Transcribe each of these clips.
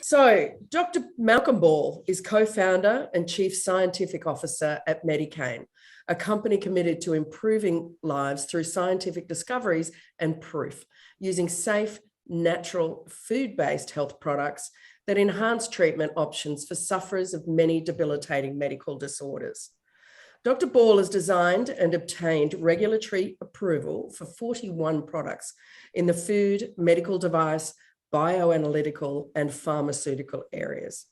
So, Dr. Malcolm Ball is co-founder and chief scientific officer at MediKane, a company committed to improving lives through scientific discoveries and proof, using safe, natural, food-based health products that enhance treatment options for sufferers of many debilitating medical disorders. Dr. Ball has designed and obtained regulatory approval for 41 products in the food, medical device, bioanalytical, and pharmaceutical areas.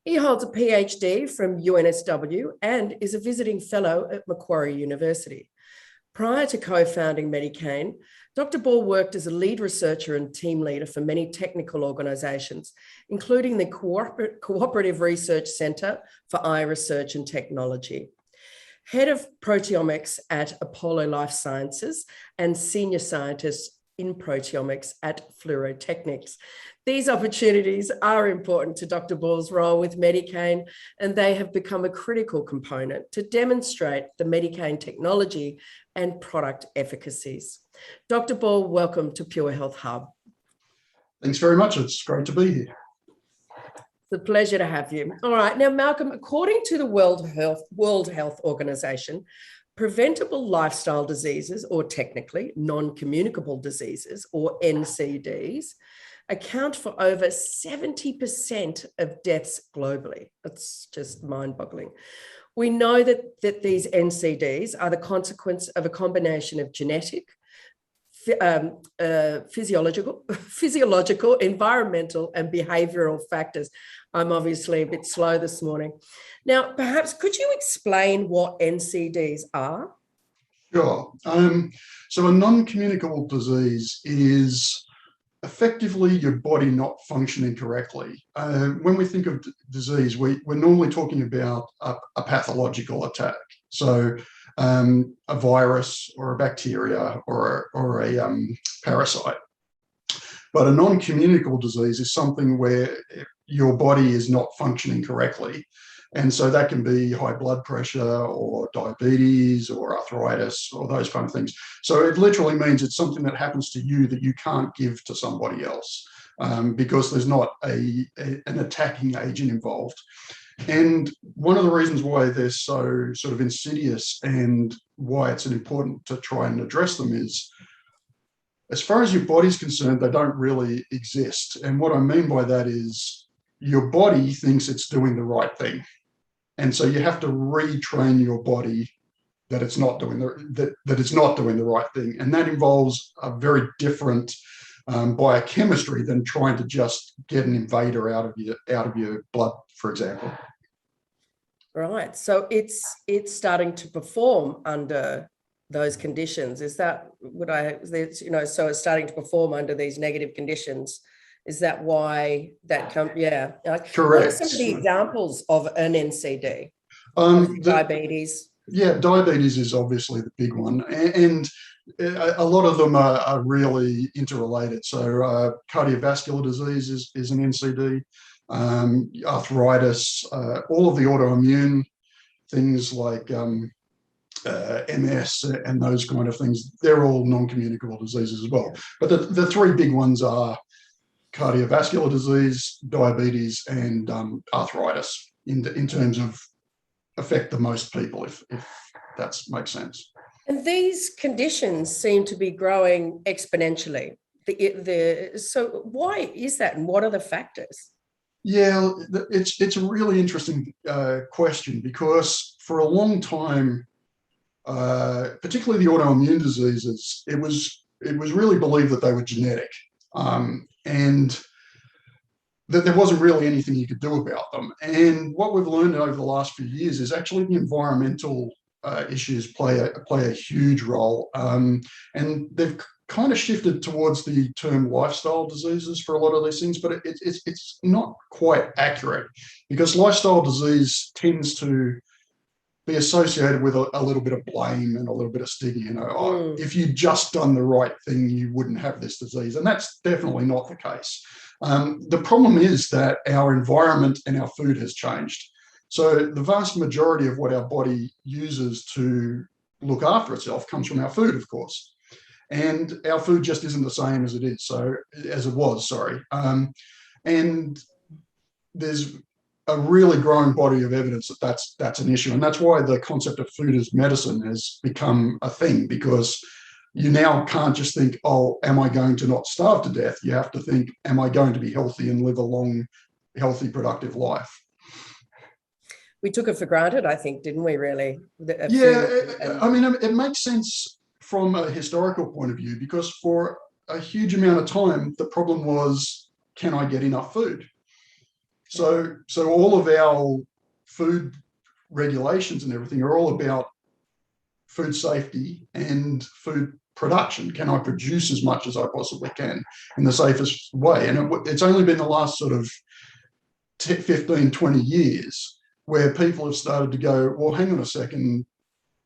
He holds a PhD from UNSW and is a visiting fellow at Macquarie University. Prior to co-founding MediKane, Dr. Ball worked as a lead researcher and team leader for many technical organisations, including the Cooperative Research Centre for Eye Research and Technology, head of proteomics at Apollo Life Sciences, and senior scientist in proteomics at Fluorotechnics. These opportunities are important to Dr. Ball's role with MediKane, and they have become a critical component to demonstrate the MediKane technology and product efficacies. Dr. Ball, welcome to Pure Health Hub. Thanks very much. It's great to be here. It's a pleasure to have you. All right. Now, Malcolm, according to the World Health Organization, preventable lifestyle diseases, or technically non-communicable diseases, or NCDs, account for over 70% of deaths globally. That's just mind-boggling. We know that these NCDs are the consequence of a combination of genetic, physiological, environmental, and behavioural factors. I'm obviously a bit slow this morning. Now, perhaps could you explain what NCDs are? Sure. So a non-communicable disease is effectively your body not functioning correctly. When we think of disease, we're normally talking about a pathological attack. So a virus or a bacteria or a parasite. But a non-communicable disease is something where your body is not functioning correctly. And so that can be high blood pressure or diabetes or arthritis or those kind of things. So it literally means it's something that happens to you that you can't give to somebody else because there's not an attacking agent involved. And one of the reasons why they're so sort of insidious and why it's important to try and address them is, as far as your body's concerned, they don't really exist. And what I mean by that is your body thinks it's doing the right thing. And so you have to retrain your body that it's not doing the right thing. And that involves a very different biochemistry than trying to just get an invader out of your blood, for example. Right. So it's starting to perform under those conditions. Is that so it's starting to perform under these negative conditions? Is that why that comes? Yeah. Correct. What are some of the examples of an NCD? Diabetes. Yeah, diabetes is obviously the big one. And a lot of them are really interrelated. So cardiovascular disease is an NCD, arthritis, all of the autoimmune things like MS and those kind of things, they're all non-communicable diseases as well. But the three big ones are cardiovascular disease, diabetes, and arthritis in terms of affect the most people, if that makes sense. And these conditions seem to be growing exponentially. So why is that, and what are the factors? Yeah, it's a really interesting question, because for a long time, particularly the autoimmune diseases, it was really believed that they were genetic. And that there wasn't really anything you could do about them. And what we've learned over the last few years is actually the environmental issues play a huge role. And they've kind of shifted towards the term lifestyle diseases for a lot of these things, but it's not quite accurate, because lifestyle disease tends to be associated with a little bit of blame and a little bit of stigma. If you'd just done the right thing, you wouldn't have this disease. And that's definitely not the case. The problem is that our environment and our food has changed. So the vast majority of what our body uses to look after itself comes from our food, of course. and our food just isn't the same as it was. Sorry, and there's a really growing body of evidence that that's an issue, and that's why the concept of food as medicine has become a thing, because you now can't just think, oh, am I going to not starve to death? You have to think, am I going to be healthy and live a long, healthy, productive life? We took it for granted, I think, didn't we, really? I mean, it makes sense from a historical point of view, because for a huge amount of time, the problem was, can I get enough food? So all of our food regulations and everything are all about food safety and food production. Can I produce as much as I possibly can in the safest way? And it's only been the last sort of 15, 20 years where people have started to go, well, hang on a second.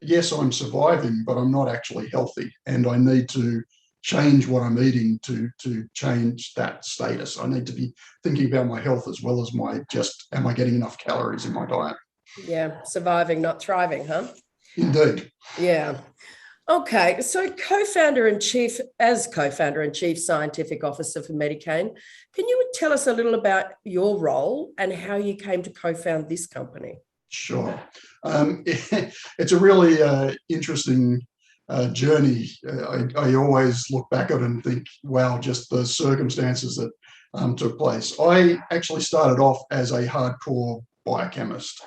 Yes, I'm surviving, but I'm not actually healthy. And I need to change what I'm eating to change that status. I need to be thinking about my health as well as am I getting enough calories in my diet? Yeah, surviving, not thriving, huh? Indeed. Yeah. Okay, so co-founder and chief scientific officer for MediKane, can you tell us a little about your role and how you came to co-found this company? Sure. It's a really interesting journey. I always look back at it and think, wow, just the circumstances that took place. I actually started off as a hardcore biochemist.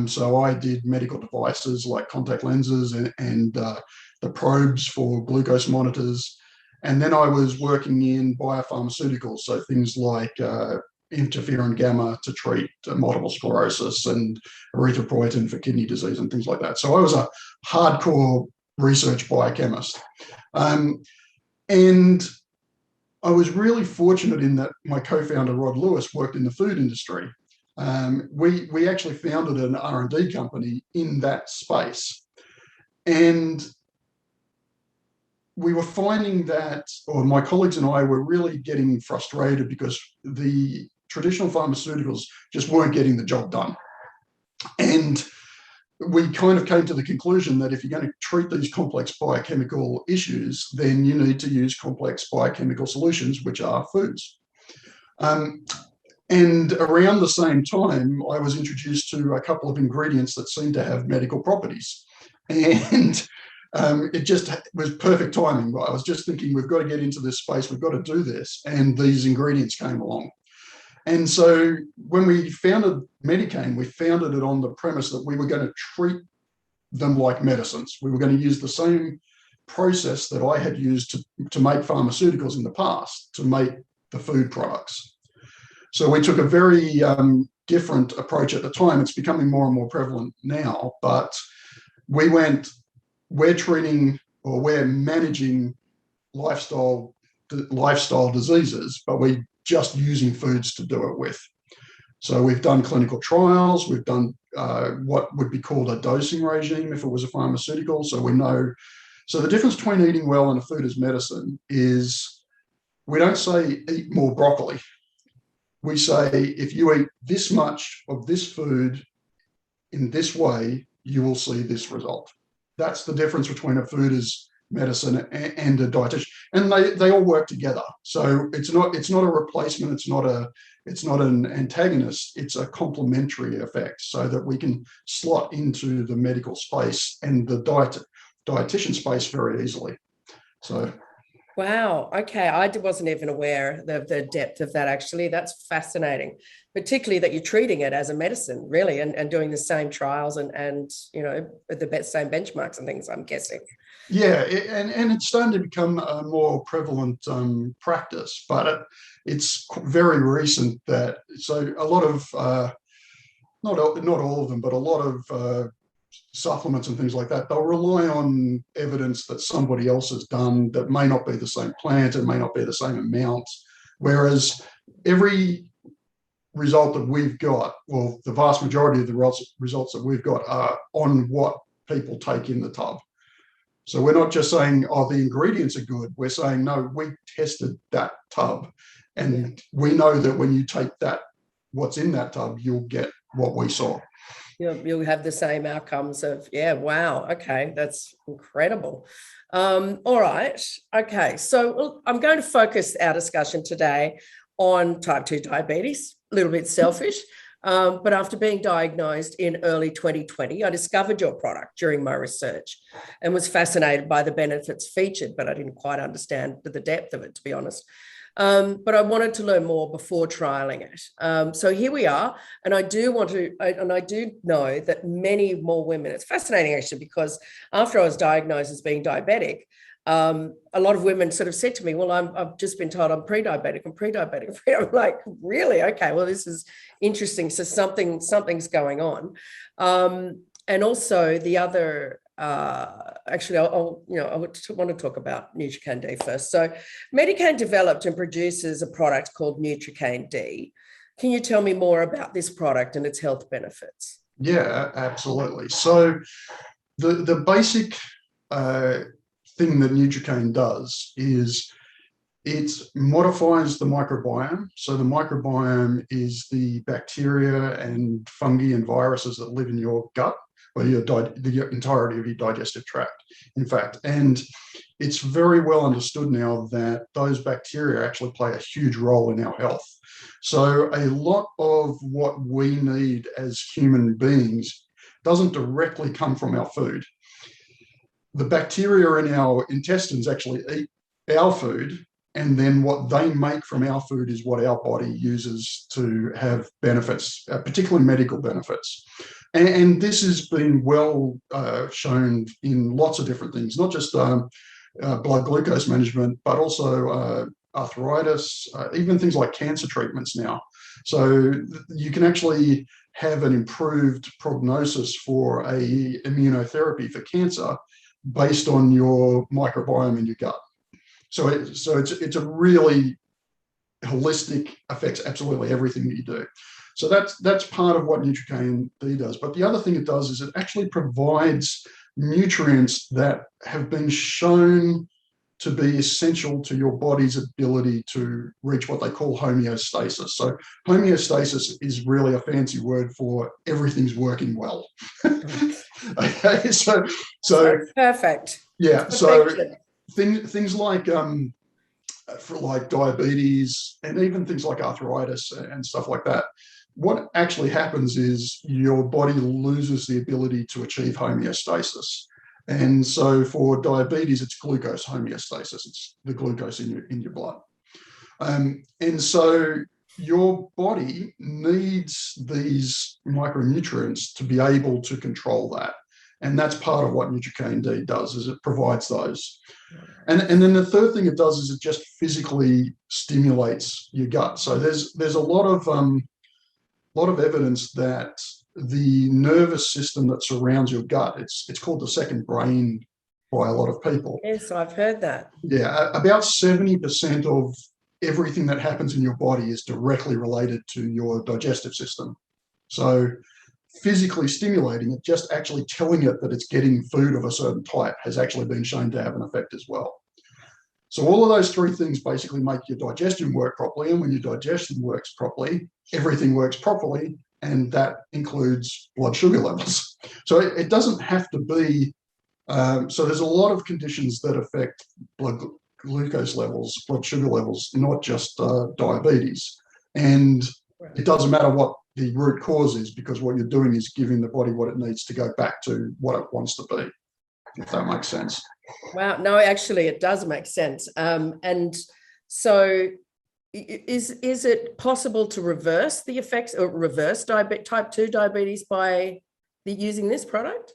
So I did medical devices like contact lenses and the probes for glucose monitors. And then I was working in biopharmaceuticals, so things like interferon gamma to treat multiple sclerosis and erythropoietin for kidney disease and things like that. So I was a hardcore research biochemist. And I was really fortunate in that my co-founder, Rod Lewis, worked in the food industry. We actually founded an R&D company in that space. And we were finding that, or my colleagues and I were really getting frustrated because the traditional pharmaceuticals just weren't getting the job done. And we kind of came to the conclusion that if you're going to treat these complex biochemical issues, then you need to use complex biochemical solutions, which are foods. And around the same time, I was introduced to a couple of ingredients that seemed to have medical properties. And it just was perfect timing. I was just thinking, we've got to get into this space, we've got to do this. And these ingredients came along. And so when we founded MediKane, we founded it on the premise that we were going to treat them like medicines. We were going to use the same process that I had used to make pharmaceuticals in the past to make the food products. So we took a very different approach at the time. It's becoming more and more prevalent now, but we're managing lifestyle diseases, but we're just using foods to do it with. So we've done clinical trials, we've done what would be called a dosing regime if it was a pharmaceutical. So we know, so the difference between eating well and a food as medicine is we don't say eat more broccoli. We say, if you eat this much of this food in this way, you will see this result. That's the difference between a food as medicine and a dietitian, and they all work together. So it's not a replacement. It's not an antagonist. It's a complementary effect, so that we can slot into the medical space and the dietitian space very easily. So. Wow. Okay. I wasn't even aware of the depth of that, actually. That's fascinating, particularly that you're treating it as a medicine, really, and doing the same trials and the same benchmarks and things, I'm guessing. Yeah. And it's starting to become a more prevalent practice, but it's very recent that, so a lot of, not all of them, but a lot of supplements and things like that, they'll rely on evidence that somebody else has done that may not be the same plant, it may not be the same amount, whereas every result that we've got, well, the vast majority of the results that we've got are on what people take in the tub. So we're not just saying, oh, the ingredients are good. We're saying, no, we tested that tub and we know that when you take that, what's in that tub, you'll get what we saw. you'll have the same outcomes of, yeah, wow, okay, that's incredible. All right, okay, so I'm going to focus our discussion today on type 2 diabetes, a little bit selfish, but after being diagnosed in early 2020, I discovered your product during my research and was fascinated by the benefits featured, but I didn't quite understand the depth of it, to be honest. But I wanted to learn more before trialing it. So here we are, and I do know that many more women, it's fascinating actually, because after I was diagnosed as being diabetic, a lot of women sort of said to me, well, I've just been told I'm pre-diabetic. I'm like, really? Okay, well, this is interesting. So something's going on. And also the other, actually, I want to talk about Nutricane D first. So MediKane developed and produces a product called Nutricane D. Can you tell me more about this product and its health benefits? Yeah, absolutely. So the basic thing that Nutricane does is it modifies the microbiome. So the microbiome is the bacteria and fungi and viruses that live in your gut, or the entirety of your digestive tract, in fact. And it's very well understood now that those bacteria actually play a huge role in our health. So a lot of what we need as human beings doesn't directly come from our food. The bacteria in our intestines actually eat our food, and then what they make from our food is what our body uses to have benefits, particularly medical benefits. And this has been well shown in lots of different things, not just blood glucose management, but also arthritis, even things like cancer treatments now. So you can actually have an improved prognosis for a immunotherapy for cancer based on your microbiome in your gut. So it's a really holistic, affects absolutely everything that you do. So that's part of what Nutricane D does. But the other thing it does is it actually provides nutrients that have been shown to be essential to your body's ability to reach what they call homeostasis. So homeostasis is really a fancy word for everything's working well. Okay, so perfect. Yeah, so things like for like diabetes and even things like arthritis and stuff like that, what actually happens is your body loses the ability to achieve homeostasis. And so for diabetes, it's glucose homeostasis. It's the glucose in your blood. And so your body needs these micronutrients to be able to control that. And that's part of what Nutricane D does, is it provides those. And then the third thing it does is it just physically stimulates your gut. So there's a lot of evidence that the nervous system that surrounds your gut, it's called the second brain by a lot of people. Yes, I've heard that. Yeah, about 70% of everything that happens in your body is directly related to your digestive system. So physically stimulating it, just actually telling it that it's getting food of a certain type, has actually been shown to have an effect as well. So all of those three things basically make your digestion work properly. And when your digestion works properly, everything works properly. And that includes blood sugar levels. So it doesn't have to be, so there's a lot of conditions that affect blood glucose levels, blood sugar levels, not just diabetes. And it doesn't matter what the root cause is, because what you're doing is giving the body what it needs to go back to what it wants to be, if that makes sense. Wow. No, actually, it does make sense. And so is it possible to reverse the effects or reverse type 2 diabetes by using this product?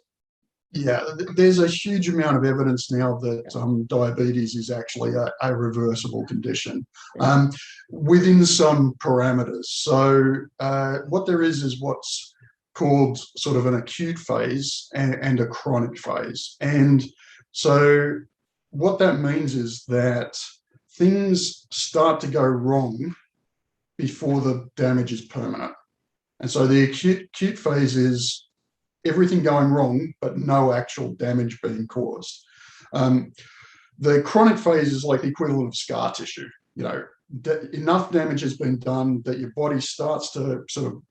Yeah, there's a huge amount of evidence now that diabetes is actually a reversible condition within some parameters. So what there is what's called sort of an acute phase and a chronic phase. And so what that means is that things start to go wrong before the damage is permanent. And so the acute phase is everything going wrong, but no actual damage being caused. The chronic phase is like the equivalent of scar tissue. You know, enough damage has been done that your body starts to sort of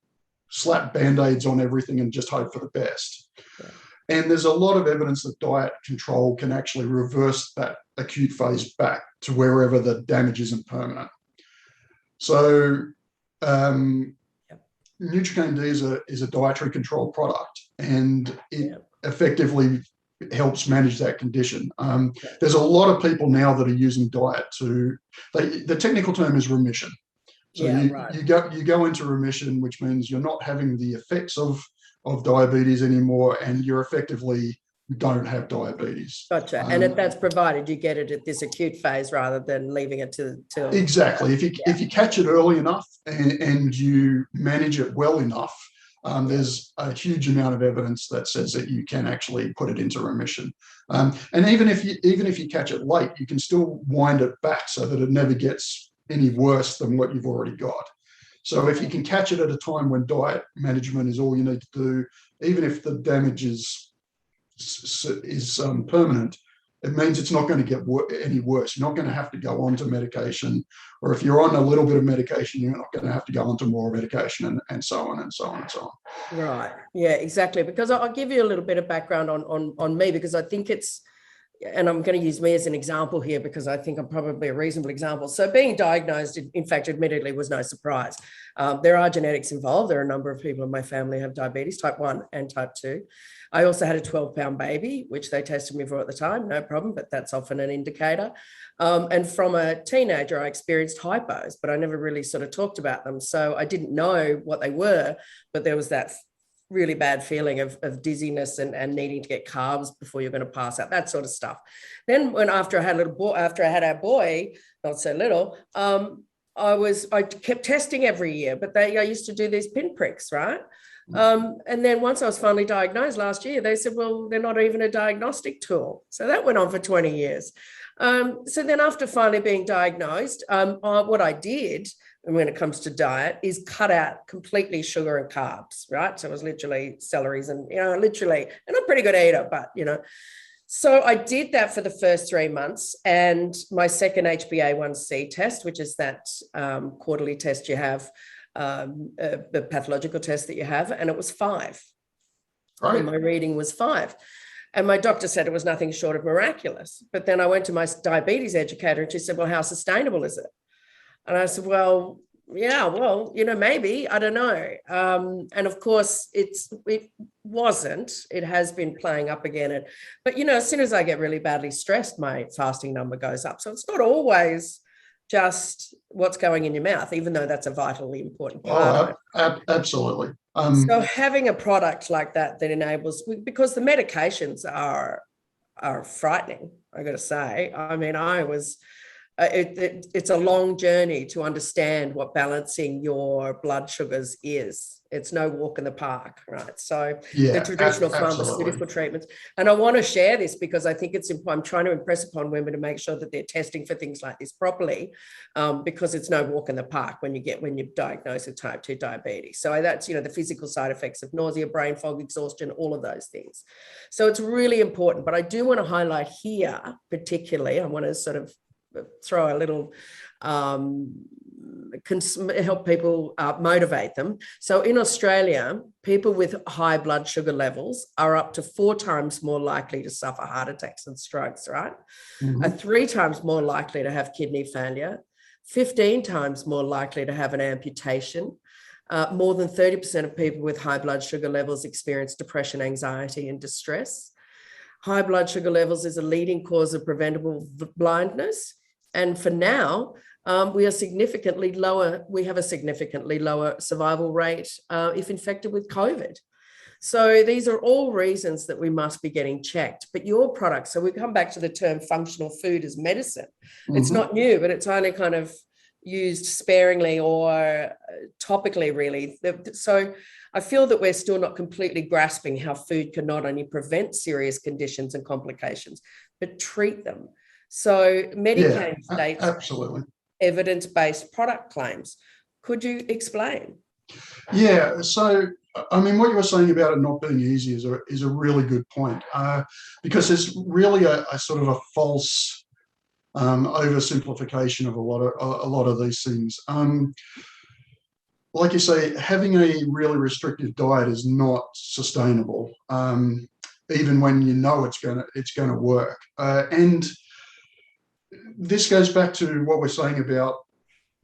slap band-aids on everything and just hope for the best. Yeah. And there's a lot of evidence that diet control can actually reverse that acute phase back to wherever the damage isn't permanent. So Nutricane D is a dietary control product, and it effectively helps manage that condition. There's a lot of people now that are using diet the technical term is remission. So you go into remission, which means you're not having the effects of diabetes anymore, and you're effectively don't have diabetes. Gotcha. And that's provided you get it at this acute phase rather than leaving it till exactly. If you catch it early enough and you manage it well enough, there's a huge amount of evidence that says that you can actually put it into remission. And even if you catch it late, you can still wind it back so that it never gets any worse than what you've already got. So if you can catch it at a time when diet management is all you need to do, even if the damage is permanent, it means it's not going to get any worse. You're not going to have to go on to medication, or if you're on a little bit of medication, you're not going to have to go on to more medication, and so on and so on and so on. Right. Yeah, exactly. Because I'll give you a little bit of background on me, because I think it's, and I'm going to use me as an example here because I think I'm probably a reasonable example. So being diagnosed, in fact, admittedly, was no surprise. There are genetics involved. There are a number of people in my family who have diabetes, type 1 and type 2. I also had a 12-pound baby, which they tested me for at the time, no problem, but that's often an indicator. And from a teenager, I experienced hypos, but I never really sort of talked about them. So I didn't know what they were, but there was that really bad feeling of dizziness and needing to get carbs before you're going to pass out, that sort of stuff. Then after I had our boy, not so little, I kept testing every year, but I used to do these pinpricks, right? And then once I was finally diagnosed last year, they said, well, they're not even a diagnostic tool. So that went on for 20 years. So then after finally being diagnosed, what I did, and when it comes to diet, is cut out completely sugar and carbs, right? So it was literally celeries and, literally, and I'm a pretty good eater, but, So I did that for the first 3 months, and my second HbA1c test, which is that quarterly test you have, the pathological test that you have, and it was 5. Right. And my reading was 5. And my doctor said it was nothing short of miraculous. But then I went to my diabetes educator and she said, well, how sustainable is it? And I said, well, yeah, well, maybe, I don't know. And of course, it wasn't. It has been playing up again. But, as soon as I get really badly stressed, my fasting number goes up. So it's not always just what's going in your mouth, even though that's a vitally important part. Absolutely. So having a product like that enables, because the medications are frightening, I got to say. I mean, it's a long journey to understand what balancing your blood sugars is. It's no walk in the park, right? So the traditional pharmaceutical treatments. And I want to share this because I think it's important. I'm trying to impress upon women to make sure that they're testing for things like this properly, because it's no walk in the park when you're diagnosed with type 2 diabetes. So that's, the physical side effects of nausea, brain fog, exhaustion, all of those things. So it's really important. But I do want to highlight here, particularly, I want to sort of throw a little help people motivate them. So in Australia, people with high blood sugar levels are up to 4 times more likely to suffer heart attacks and strokes, right? Mm-hmm. Are 3 times more likely to have kidney failure, 15 times more likely to have an amputation. More than 30% of people with high blood sugar levels experience depression, anxiety, and distress. High blood sugar levels is a leading cause of preventable blindness. And for now, we have a significantly lower survival rate if infected with COVID. So these are all reasons that we must be getting checked. But your product, so we come back to the term functional food as medicine. Mm-hmm. It's not new, but it's only kind of used sparingly or topically, really. So I feel that we're still not completely grasping how food can not only prevent serious conditions and complications, but treat them. So MediKane's states absolutely evidence-based product claims. Could you explain? Yeah, so I mean, what you were saying about it not being easy is a really good point, because there's really a sort of a false oversimplification of a lot of these things. like you say, having a really restrictive diet is not sustainable, even when you know it's gonna work. And this goes back to what we're saying about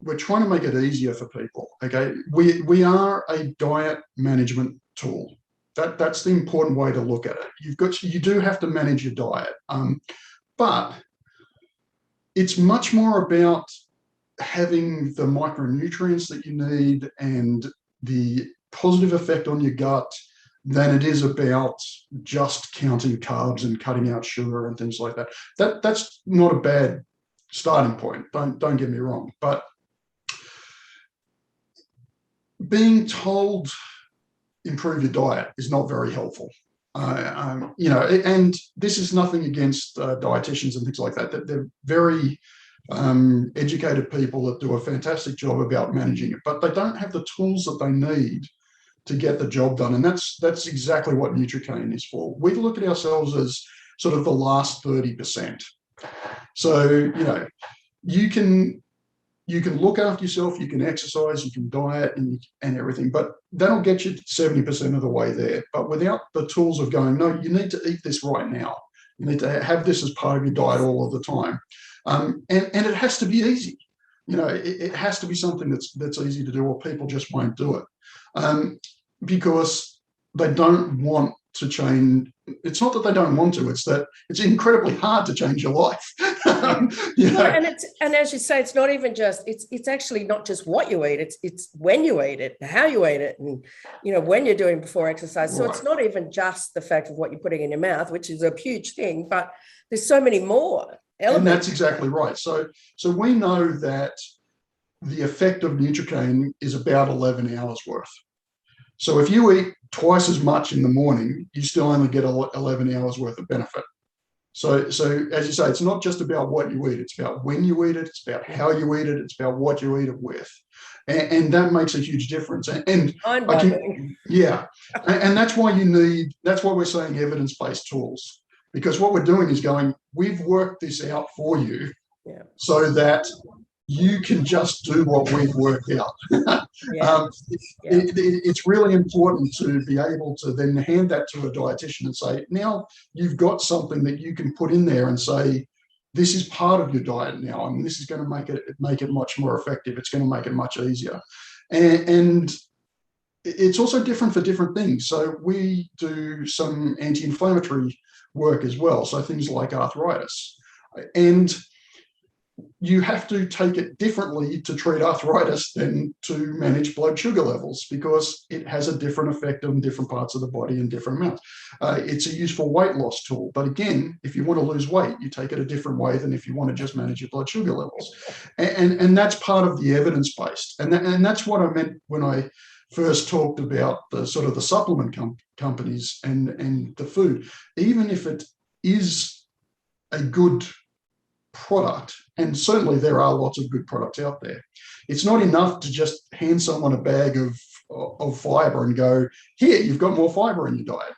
we're trying to make it easier for people. Okay, we are a diet management tool. That's the important way to look at it. You do have to manage your diet, but it's much more about having the micronutrients that you need and the positive effect on your gut than it is about just counting carbs and cutting out sugar and things like that. That's not a bad starting point. Don't get me wrong, but being told improve your diet is not very helpful. And this is nothing against dietitians and things like that. They're very educated people that do a fantastic job about managing it, but they don't have the tools that they need to get the job done. And that's exactly what Nutricane is for. We look at ourselves as sort of the last 30%. So, you can look after yourself, you can exercise, you can diet and everything, but that'll get you 70% of the way there. But without the tools of going, no, you need to eat this right now. You need to have this as part of your diet all of the time. And it has to be easy. It has to be something that's easy to do, or people just won't do it because they don't want to change. It's not that they don't want to, it's that it's incredibly hard to change your life. And as you say, it's not even just, it's actually not just what you eat, it's when you eat it, how you eat it, and when you're doing before exercise. So It's not even just the fact of what you're putting in your mouth, which is a huge thing, but there's so many more elements. And that's exactly right. So we know that the effect of Nutricane is about 11 hours worth. So if you eat twice as much in the morning, you still only get 11 hours worth of benefit. So as you say, it's not just about what you eat, it's about when you eat it, it's about how you eat it, it's about what you eat it with. And that makes a huge difference. And that's why we're saying evidence-based tools, because what we're doing is going, we've worked this out for you so that you can just do what we've worked out. It's really important to be able to then hand that to a dietitian and say, now you've got something that you can put in there and say, this is part of your diet now, and this is going to make it much more effective. It's going to make it much easier. And it's also different for different things. So we do some anti-inflammatory work as well. So things like arthritis. And you have to take it differently to treat arthritis than to manage blood sugar levels, because it has a different effect on different parts of the body in different amounts. It's a useful weight loss tool. But again, if you want to lose weight, you take it a different way than if you want to just manage your blood sugar levels. And that's part of the evidence-based. And that's what I meant when I first talked about the sort of the supplement companies and the food. Even if it is a good product, and certainly there are lots of good products out there, it's not enough to just hand someone a bag of fiber and go, here, you've got more fiber in your diet.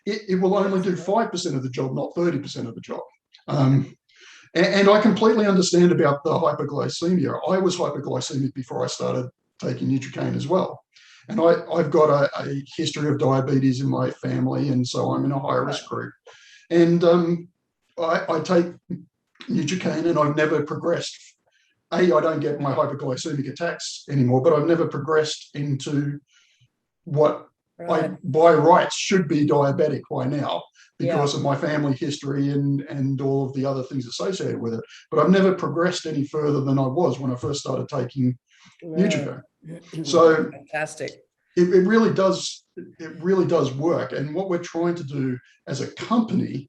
It will only do 5% of the job, not 30% of the job. And I completely understand about the hypoglycemia. I was hypoglycemic before I started taking Nutricane as well. And I've got a history of diabetes in my family, and so I'm in a high-risk group. And I take Nutricane, and I've never progressed. I don't get my hypoglycemic attacks anymore, but I've never progressed into what I, by rights, should be diabetic by now because of my family history and all of the other things associated with it. But I've never progressed any further than I was when I first started taking Nutricane. So fantastic. It really does work. And what we're trying to do as a company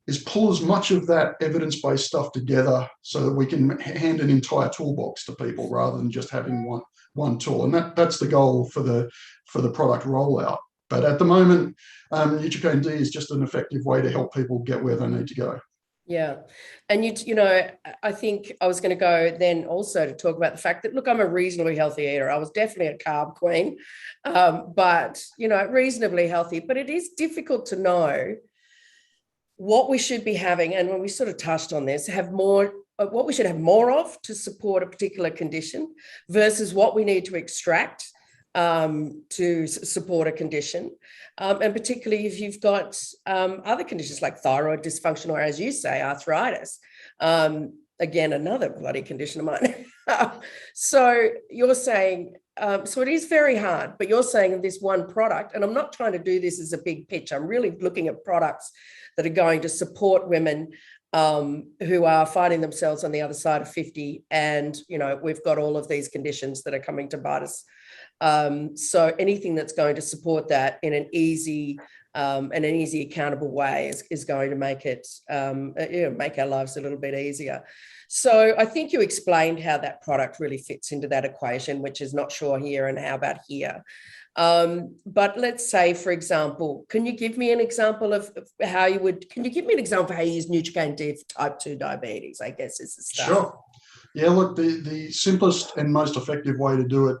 is pull as much of that evidence-based stuff together so that we can hand an entire toolbox to people rather than just having one tool. And that's the goal for the product rollout. But at the moment, Nutricane D is just an effective way to help people get where they need to go. Yeah. And I think I was going to go then also to talk about the fact that, look, I'm a reasonably healthy eater. I was definitely a carb queen, but, reasonably healthy. But it is difficult to know what we should be having. And when we sort of touched on this, have more what we should have more of to support a particular condition versus what we need to extract to support a condition. And particularly if you've got other conditions like thyroid dysfunction, or as you say, arthritis. Again, another bloody condition of mine. So you're saying, so it is very hard, but you're saying this one product, and I'm not trying to do this as a big pitch. I'm really looking at products that are going to support women who are finding themselves on the other side of 50. And, you know, we've got all of these conditions that are coming to bite us. So anything that's going to support that in an easy accountable way is going to make it, make our lives a little bit easier. So I think you explained how that product really fits into that equation, which is not sure here and how about here. But let's say, for example, can you give me an example of how you would, can you give me an example of how you use Nutricane D for type 2 diabetes, I guess is the start. Sure. Yeah, look, the simplest and most effective way to do it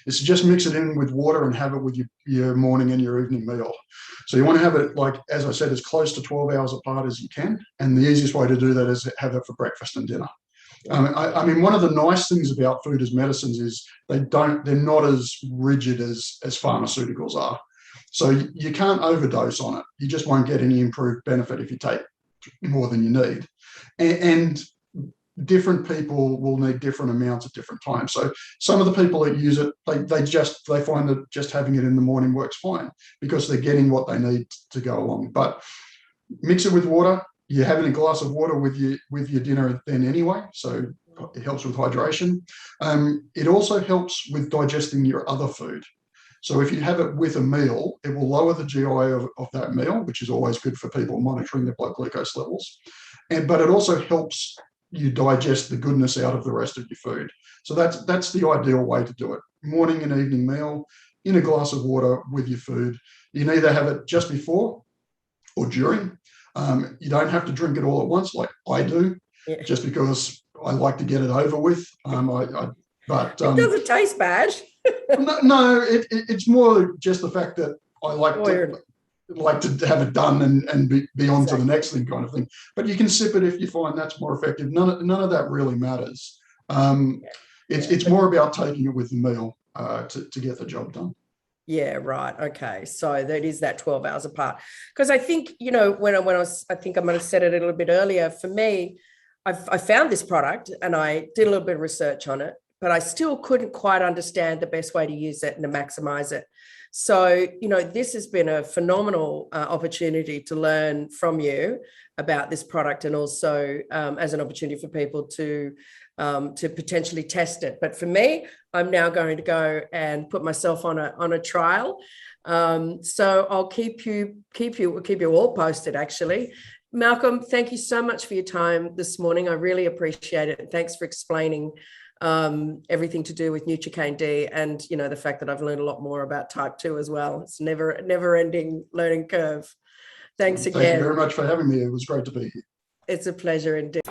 is to just mix it in with water and have it with your morning and your evening meal. So you want to have it, like, as I said, as close to 12 hours apart as you can. And the easiest way to do that is have it for breakfast and dinner. I mean, one of the nice things about food as medicines is they're not as rigid as pharmaceuticals are. So you can't overdose on it. You just won't get any improved benefit if you take more than you need. And different people will need different amounts at different times. So some of the people that use it, they find that just having it in the morning works fine because they're getting what they need to go along. But mix it with water. You're having a glass of water with your dinner then anyway, so it helps with hydration. It also helps with digesting your other food. So if you have it with a meal, it will lower the GI of that meal, which is always good for people monitoring their blood glucose levels. But it also helps you digest the goodness out of the rest of your food. So that's the ideal way to do it. Morning and evening meal in a glass of water with your food. You can either have it just before or during. You don't have to drink it all at once like I do, just because I like to get it over with. But it doesn't taste bad. no, it's more just the fact that I like to have it done and be on to the next thing kind of thing. But you can sip it if you find that's more effective. None of that really matters. It's more about taking it with the meal to get the job done. Yeah, right. Okay. So that is that 12 hours apart. Because I think, you know, when I think I might have said it a little bit earlier, for me, I found this product and I did a little bit of research on it, but I still couldn't quite understand the best way to use it and to maximize it. So, you know, this has been a phenomenal opportunity to learn from you about this product, and also as an opportunity for people to potentially test it. But for me, I'm now going to go and put myself on a trial. So I'll keep you all posted, actually. Malcolm, thank you so much for your time this morning. I really appreciate it. Thanks for explaining everything to do with Nutricane D, and, you know, the fact that I've learned a lot more about type 2 as well. It's never ending learning curve. Thanks again. Thank you very much for having me. It was great to be here. It's a pleasure indeed.